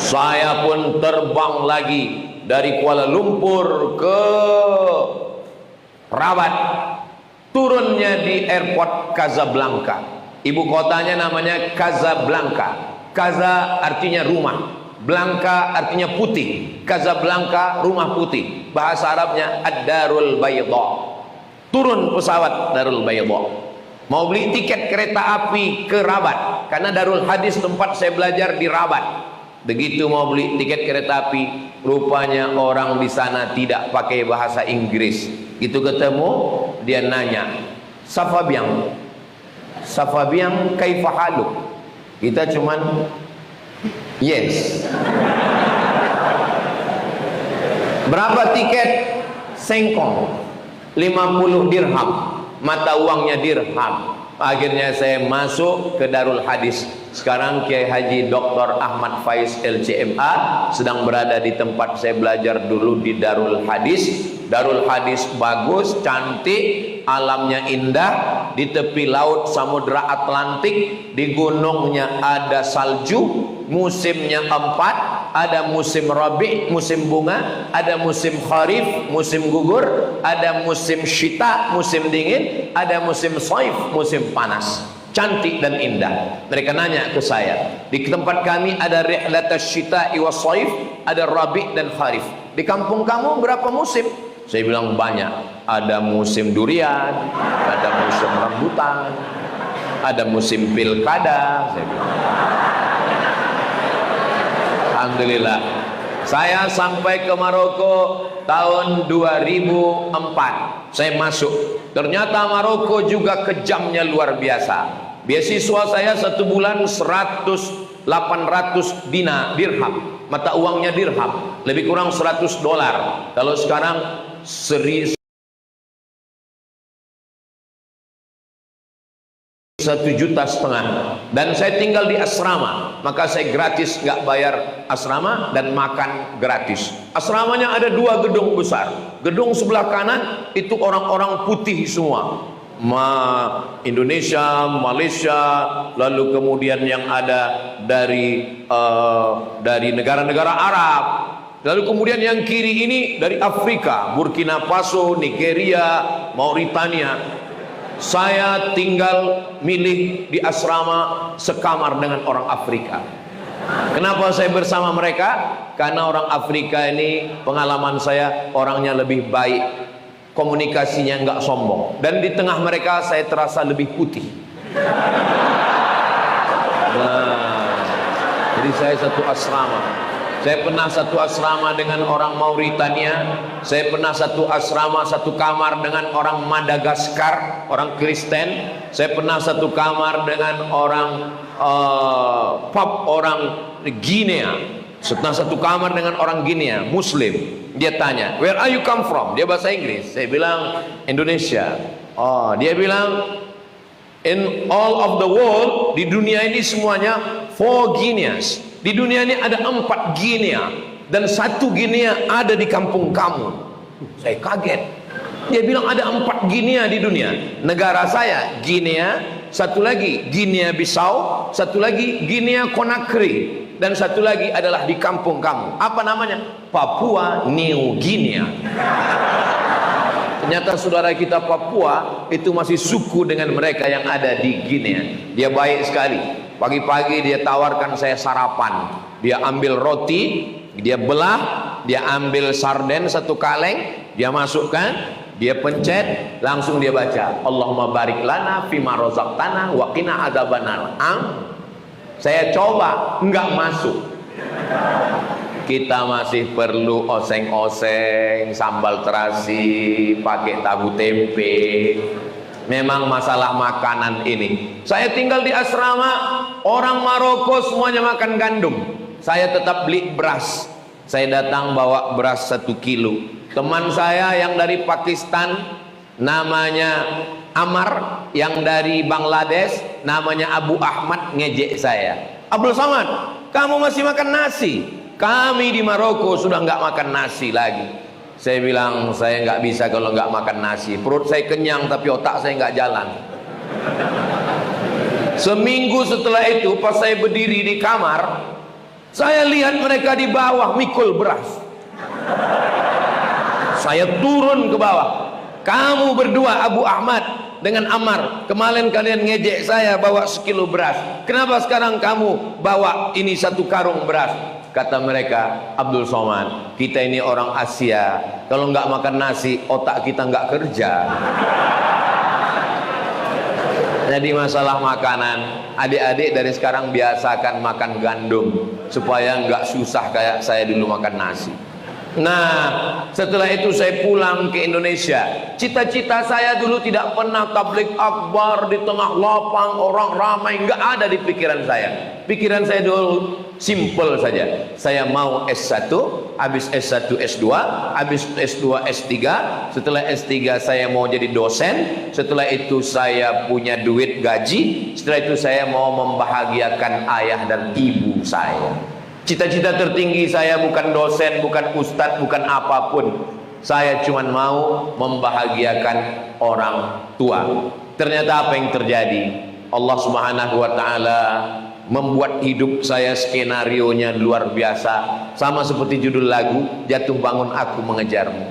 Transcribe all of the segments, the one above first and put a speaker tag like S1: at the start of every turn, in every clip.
S1: Saya pun terbang lagi dari Kuala Lumpur ke Rabat, turunnya di airport Casablanca. Ibu kotanya namanya Casablanca. Casa artinya rumah, Blanca artinya putih. Casablanca rumah putih. Bahasa Arabnya Ad-Darul Bayda. Turun pesawat Darul Bayda. Mau beli tiket kereta api ke Rabat, karena Darul Hadis tempat saya belajar di Rabat. Begitu mau beli tiket kereta api, rupanya orang di sana tidak pakai bahasa Inggris. Itu ketemu, dia nanya, Safabiang, kaifa haluk? Kita cuman yes. Berapa tiket? Sengkong 50 dirham, mata uangnya dirham. Akhirnya saya masuk ke Darul Hadis. Sekarang Kiai Haji Dr. Ahmad Faiz LCMA sedang berada di tempat saya belajar dulu di Darul Hadis. Darul Hadis bagus, cantik, alamnya indah, di tepi laut Samudra Atlantik, di gunungnya ada salju, musimnya 4, ada musim rabi, musim bunga, ada musim kharif, musim gugur, ada musim syita, musim dingin, ada musim saif, musim panas. Cantik dan indah. Mereka nanya ke saya, di tempat kami ada rihlatas syita'i was saif, ada rabi dan kharif. Di kampung kamu berapa musim? Saya bilang banyak. Ada musim durian, ada musim rambutan, ada musim pilkada. Saya bilang, alhamdulillah. Saya sampai ke Maroko tahun 2004. Saya masuk. Ternyata Maroko juga kejamnya luar biasa. Beasiswa saya 1 bulan 800 dirham. Mata uangnya dirham. Lebih kurang $100. Kalau sekarang 1,5 juta. Dan saya tinggal di asrama, maka saya gratis, nggak bayar asrama dan makan gratis. Asramanya ada 2 gedung besar. Gedung sebelah kanan itu orang-orang putih semua, Indonesia, Malaysia, lalu kemudian yang ada dari negara-negara Arab. Lalu kemudian yang kiri ini dari Afrika, Burkina Faso, Nigeria, Mauritania. Saya tinggal milih di asrama sekamar dengan orang Afrika. Kenapa saya bersama mereka? Karena orang Afrika ini pengalaman saya orangnya lebih baik, komunikasinya nggak sombong, dan di tengah mereka saya terasa lebih putih. Nah, jadi saya satu asrama. Saya pernah satu asrama dengan orang Mauritania. Saya pernah satu asrama, satu kamar dengan orang Madagaskar, orang Kristen. Saya pernah satu kamar dengan orang orang Guinea. Setelah satu kamar dengan orang Guinea, Muslim. Dia tanya, where are you come from? Dia bahasa Inggris. Saya bilang Indonesia. Oh, dia bilang in all of the world, di dunia ini semuanya 4 Guineas. Di dunia ini ada 4 Guinea, dan 1 Guinea ada di kampung kamu. Saya kaget. Dia bilang ada 4 Guinea di dunia. Negara saya Guinea, satu lagi Guinea Bissau, satu lagi Guinea Conakry, dan satu lagi adalah di kampung kamu. Apa namanya? Papua New Guinea. Ternyata saudara kita Papua itu masih suku dengan mereka yang ada di Guinea. Dia baik sekali. Pagi-pagi dia tawarkan saya sarapan. Dia ambil roti, dia belah, dia ambil sarden 1 kaleng, dia masukkan, dia pencet, langsung dia baca, Allahumma barik lana fima rozaqtana wa qina adzabannar. Saya coba, enggak masuk. Kita masih perlu oseng-oseng, sambal terasi, pakai tahu tempe. Memang masalah makanan ini. Saya tinggal di asrama, orang Maroko semuanya makan gandum. Saya tetap beli beras. Saya datang bawa beras 1 kilo. Teman saya yang dari Pakistan namanya Amar, yang dari Bangladesh namanya Abu Ahmad, ngejek saya. Abdul Samad, kamu masih makan nasi? Kami di Maroko sudah nggak makan nasi lagi. Saya bilang, saya nggak bisa kalau nggak makan nasi. Perut saya kenyang tapi otak saya nggak jalan. Seminggu setelah itu pas saya berdiri di kamar, Saya lihat mereka di bawah mikul beras. Saya turun ke bawah. Kamu berdua Abu Ahmad dengan Ammar, kemarin kalian ngejek saya bawa sekilo beras. Kenapa sekarang kamu bawa ini 1 karung beras? Kata mereka, Abdul Somad, kita ini orang Asia, kalau nggak makan nasi, otak kita nggak kerja. Jadi masalah makanan, adik-adik dari sekarang biasakan makan gandum supaya nggak susah kayak saya dulu makan nasi. Nah, setelah itu saya pulang ke Indonesia. Cita-cita saya dulu tidak pernah tabligh akbar di tengah lapang orang ramai, nggak ada di pikiran saya. Pikiran saya dulu simple saja. Saya mau S1, habis S1 S2, habis S2 S3. Setelah S3 saya mau jadi dosen. Setelah itu saya punya duit gaji. Setelah itu saya mau membahagiakan ayah dan ibu saya. Cita-cita tertinggi saya bukan dosen, bukan ustadz, bukan apapun. Saya cuma mau membahagiakan orang tua. Ternyata apa yang terjadi? Allah Subhanahu wa taala membuat hidup saya skenarionya luar biasa. Sama seperti judul lagu, Jatuh Bangun Aku Mengejarmu.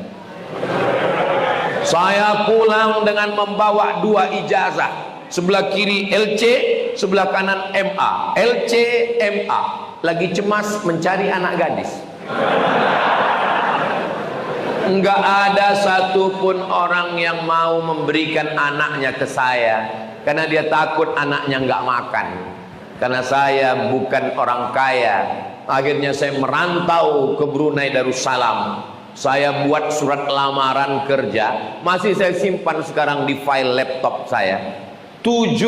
S1: Saya pulang dengan membawa 2 ijazah. Sebelah kiri LC, sebelah kanan MA. LC, MA. Lagi cemas mencari anak gadis. Enggak ada satupun orang yang mau memberikan anaknya ke saya, karena dia takut anaknya enggak makan. Karena saya bukan orang kaya. Akhirnya saya merantau ke Brunei Darussalam. Saya buat surat lamaran kerja, masih saya simpan sekarang di file laptop saya. 17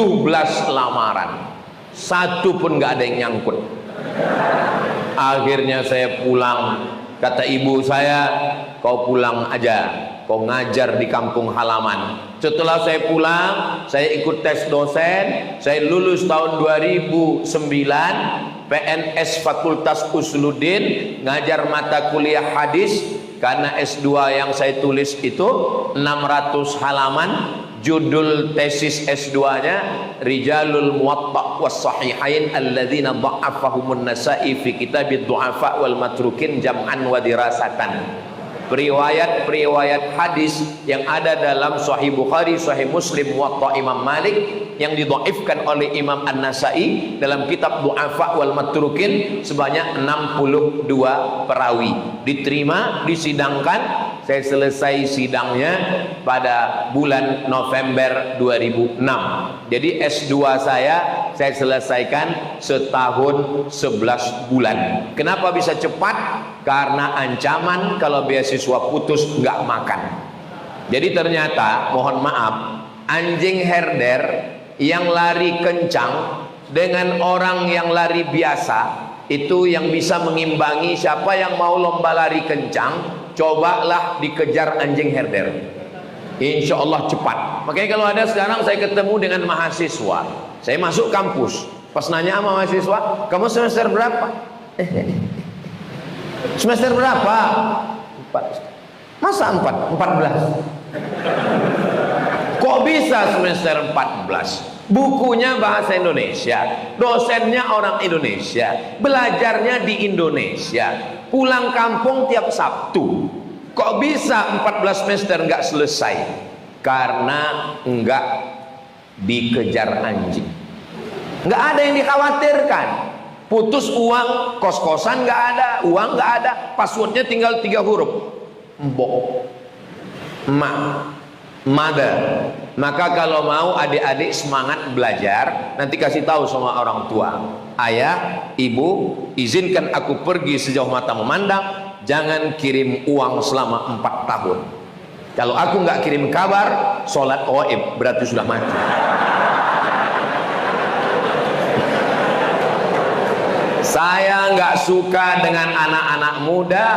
S1: lamaran, satu pun nggak ada yang nyangkut. Akhirnya saya pulang. Kata ibu saya, kau pulang aja, kau ngajar di kampung halaman. Setelah saya pulang, saya ikut tes dosen. Saya lulus tahun 2009, PNS Fakultas Usuluddin, ngajar mata kuliah hadis. Karena S2 yang saya tulis itu 600 halaman. Judul tesis S2-nya Rijalul Muwatta' was Sahihain alladzina dha'afahumun Nasa'i fi kitabid du'afa wal matrukin jam'an wa dirasatan. Periwayat-periwayat hadis yang ada dalam Sahih Bukhari, Sahih Muslim, Muwatta' Imam Malik yang didhaifkan oleh Imam An-Nasa'i dalam kitab Du'afa wal Matrukin sebanyak 62 perawi. Diterima, disidangkan. Saya selesai sidangnya pada bulan November 2006. Jadi S2 saya selesaikan setahun 11 bulan. Kenapa bisa cepat? Karena ancaman kalau beasiswa putus nggak makan. Jadi ternyata, mohon maaf, anjing herder yang lari kencang dengan orang yang lari biasa itu yang bisa mengimbangi. Siapa yang mau lomba lari kencang, cobalah dikejar anjing herder. Insya Allah cepat. Makanya kalau ada sekarang saya ketemu dengan mahasiswa, saya masuk kampus, pas nanya sama mahasiswa, kamu semester berapa? Semester berapa? 4. Masa 4? 14. Kok bisa semester 14? Bukunya bahasa Indonesia, dosennya orang Indonesia, belajarnya di Indonesia, pulang kampung tiap Sabtu. Kok bisa 14 semester nggak selesai? Karena nggak dikejar anjing. Nggak ada yang dikhawatirkan. Putus uang, kos-kosan nggak ada, uang nggak ada, passwordnya tinggal 3 huruf. Mbok, ma, mother. Maka kalau mau adik-adik semangat belajar, nanti kasih tahu sama orang tua. Ayah, ibu, izinkan aku pergi sejauh mata memandang, jangan kirim uang selama 4 tahun. Kalau aku nggak kirim kabar, sholat gaib, berarti sudah mati. Saya nggak suka dengan anak-anak muda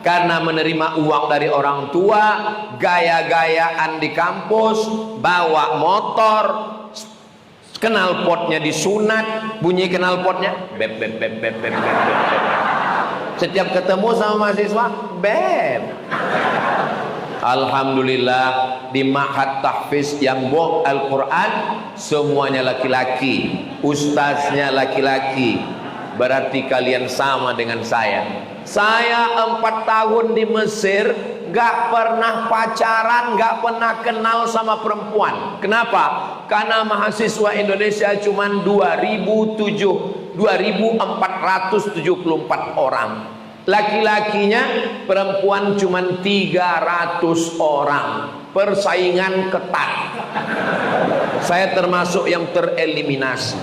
S1: karena menerima uang dari orang tua, gaya-gayaan di kampus, bawa motor, knalpotnya disunat, bunyi knalpotnya beb beb beb beb beb beb. Setiap ketemu sama mahasiswa, beb. Alhamdulillah di Ma'had Tahfiz yang boh Al-Quran semuanya laki-laki, ustaznya laki-laki, berarti kalian sama dengan saya. Saya 4 tahun di Mesir, gak pernah pacaran, gak pernah kenal sama perempuan. Kenapa? Karena mahasiswa Indonesia cuma 2.474 orang. Laki-lakinya perempuan cuma 300 orang. Persaingan ketat. Saya termasuk yang tereliminasi.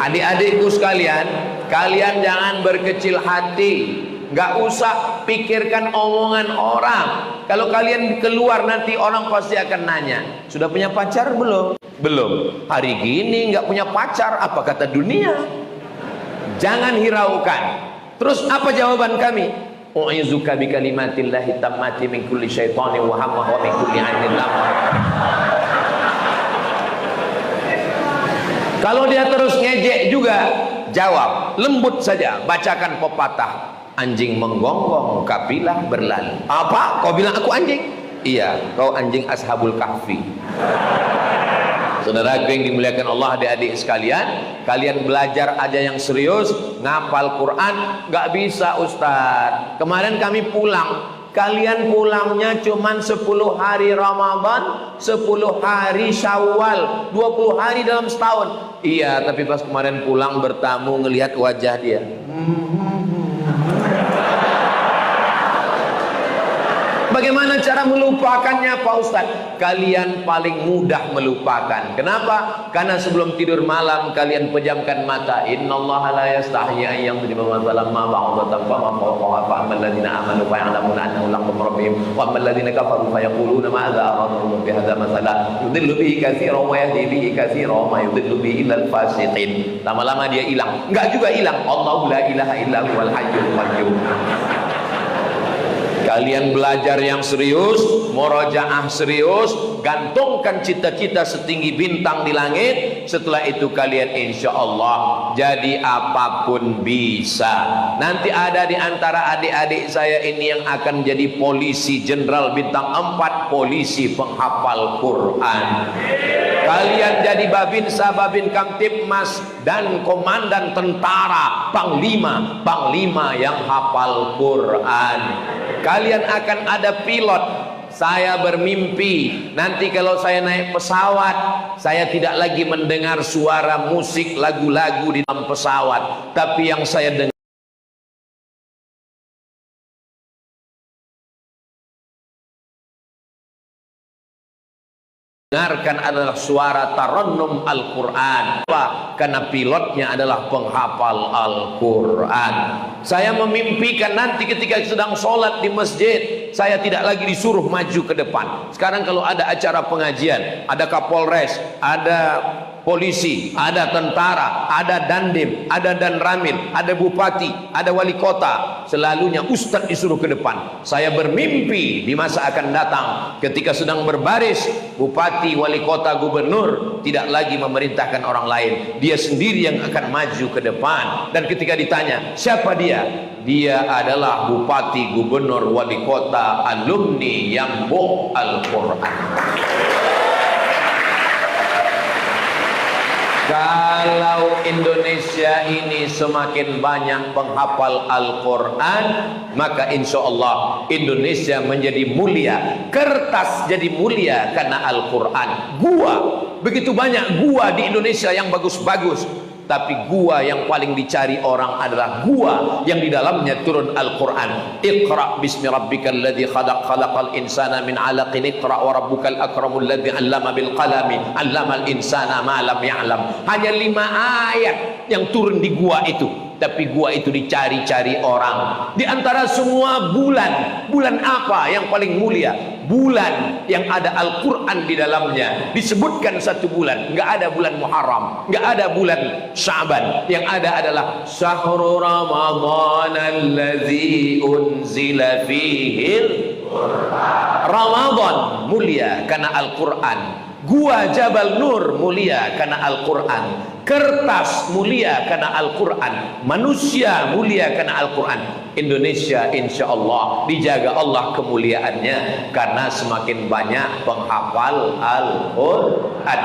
S1: Adik-adikku sekalian, kalian jangan berkecil hati. Gak usah pikirkan omongan orang. Kalau kalian keluar nanti orang pasti akan nanya, sudah punya pacar belum? Belum. Hari gini gak punya pacar, apa kata dunia? Jangan hiraukan. Terus apa jawaban kami? U'izuka bi kalimatillahi tammati min kulli syaitanin wa hammah wa min kulli 'ainin lamah. Kalau dia terus ngejek juga, jawab lembut saja, bacakan pepatah. Anjing menggonggong, kafilah berlalu. Apa? Kau bilang aku anjing? Iya, kau anjing Ashabul Kahfi. Saudaraku yang dimuliakan Allah, adik-adik sekalian, kalian belajar aja yang serius. Ngapal Quran nggak bisa Ustaz. Kemarin kami pulang, kalian pulangnya cuman 10 hari Ramadan, 10 hari Syawal, 20 hari dalam setahun. Iya, tapi pas kemarin pulang bertamu ngelihat wajah dia. Bagaimana cara melupakannya Pak Ustaz? Kalian paling mudah melupakan. Kenapa? Karena sebelum tidur malam kalian pejamkan mata. Innallaha la yastahyi an yadhriba mathalan ma ba'datan fa ma fawqaha fa ammal ladzina amanu fa ya'lamuna annahu al-haqqu min rabbihim wa ammal ladzina kafaru fa yaquluna ma'adza arada Allahu bi hadzal mathalan yudhillu bihi katsiran wa yahdi bihi katsiran wa yudhillu bihi illa al-fasiqin. Lama-lama dia hilang. Enggak juga hilang. Allahu la ilaha illa huwal hayyul qayyum. Kalian belajar yang serius, murojaah serius, gantungkan cita-cita setinggi bintang di langit. Setelah itu kalian insya Allah jadi apapun bisa. Nanti ada di antara adik-adik saya ini yang akan jadi polisi jenderal bintang 4, polisi penghafal Quran. Kalian jadi babinsa, babin kamtipmas, dan komandan tentara, panglima yang hafal Quran. Kalian akan ada pilot. Saya bermimpi nanti kalau saya naik pesawat, saya tidak lagi mendengar suara musik lagu-lagu di dalam pesawat, tapi yang saya dengar dengarkan adalah suara tarannum Al-Quran. Karena pilotnya adalah penghafal Al-Quran. Saya memimpikan nanti ketika sedang sholat di masjid, saya tidak lagi disuruh maju ke depan. Sekarang kalau ada acara pengajian, ada Kapolres, ada polisi, ada tentara, ada dandim, ada danramil, ada bupati, ada wali kota, selalunya ustadz disuruh ke depan. Saya bermimpi di masa akan datang ketika sedang berbaris, bupati, wali kota, gubernur tidak lagi memerintahkan orang lain, dia sendiri yang akan maju ke depan. Dan ketika ditanya siapa dia, dia adalah bupati, gubernur, wali kota, alumni yang boh Al-Quran. Kalau Indonesia ini semakin banyak penghafal Al-Quran, maka insya Allah Indonesia menjadi mulia. Kertas jadi mulia karena Al-Quran. Gua, begitu banyak gua di Indonesia yang bagus-bagus, tapi gua yang paling dicari orang adalah gua yang di dalamnya turun Al-Quran. Iqra bismi rabbikal ladzi khalaq, khalaqal insana min 'alaqin, iqra wa rabbukal akramul ladzi 'allama bil qalami, 'allamal insana ma lam ya'lam. Hanya 5 ayat yang turun di gua itu, tapi gua itu dicari-cari orang. Di antara semua bulan, bulan apa yang paling mulia? Bulan yang ada Al-Quran di dalamnya. Disebutkan satu bulan, nggak ada bulan Muharram, nggak ada bulan Sya'ban. Yang ada adalah Syahrul Ramadhan allazi unzila fihil Ramadan, mulia karena Al-Quran. Gua Jabal Nur mulia karena Al-Quran, kertas mulia karena Al-Quran, manusia mulia karena Al-Quran. Indonesia insya Allah dijaga Allah kemuliaannya karena semakin banyak penghafal Al-Quran.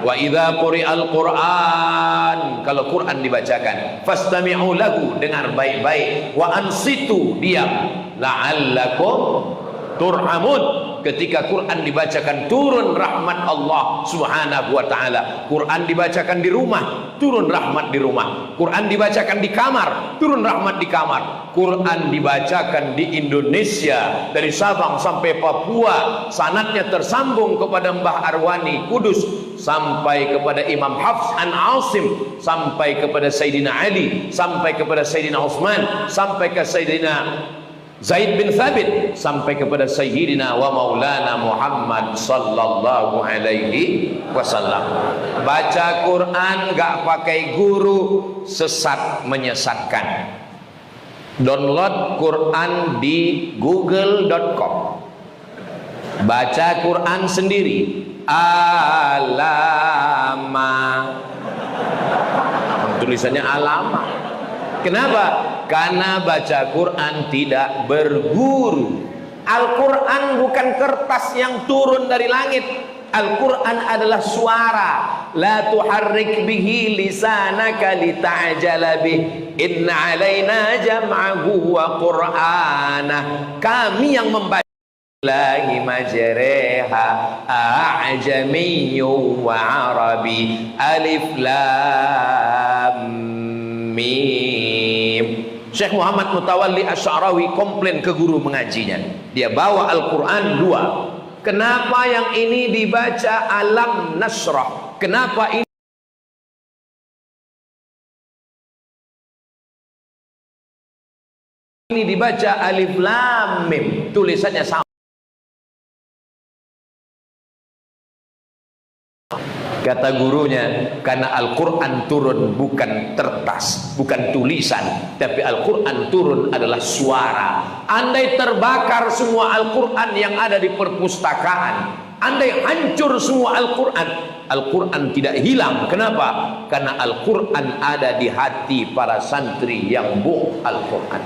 S1: Wa idza quri'al Quran, kalau Quran dibacakan, fastami'u lahu, dengar baik-baik, wa ansitu, diam, la'allakum turhamun. Ketika Quran dibacakan, turun rahmat Allah subhanahu wa ta'ala. Quran dibacakan di rumah, turun rahmat di rumah. Quran dibacakan di kamar, turun rahmat di kamar. Quran dibacakan di Indonesia, dari Sabang sampai Papua, sanadnya tersambung kepada Mbah Arwani Kudus, sampai kepada Imam Hafs an Asim, sampai kepada Sayyidina Ali, sampai kepada Sayyidina Utsman, sampai ke Sayyidina Zaid bin Thabit, sampai kepada Sayyidina wa Maulana Muhammad sallallahu alaihi wasallam. Baca Quran gak pakai guru, sesat menyesatkan. Download Quran di google.com. Baca Quran sendiri. Alama, tulisannya alama. Kenapa? Karena baca Quran tidak berguru. Al-Quran bukan kertas yang turun dari langit. Al-Quran adalah suara. La tuharrik bihi lisanaka lita'jala bih. Inna alaina jam'ahu wa qur'anah. Kami yang membaca Lahi majreha a'jamiyyu wa arabi alif lam mim. Syekh Muhammad Mutawalli Asy'arawi komplain ke guru mengajinya. Dia bawa Al-Quran 2. Kenapa yang ini dibaca Alam Nasrah? Kenapa ini dibaca Alif Lam Mim? Tulisannya sama. Kata gurunya, karena Al-Quran turun bukan kertas, bukan tulisan, tapi Al-Quran turun adalah suara. Andai terbakar semua Al-Quran yang ada di perpustakaan, andai hancur semua Al-Quran, Al-Quran tidak hilang. Kenapa? Karena Al-Quran ada di hati para santri yang buh Al-Quran.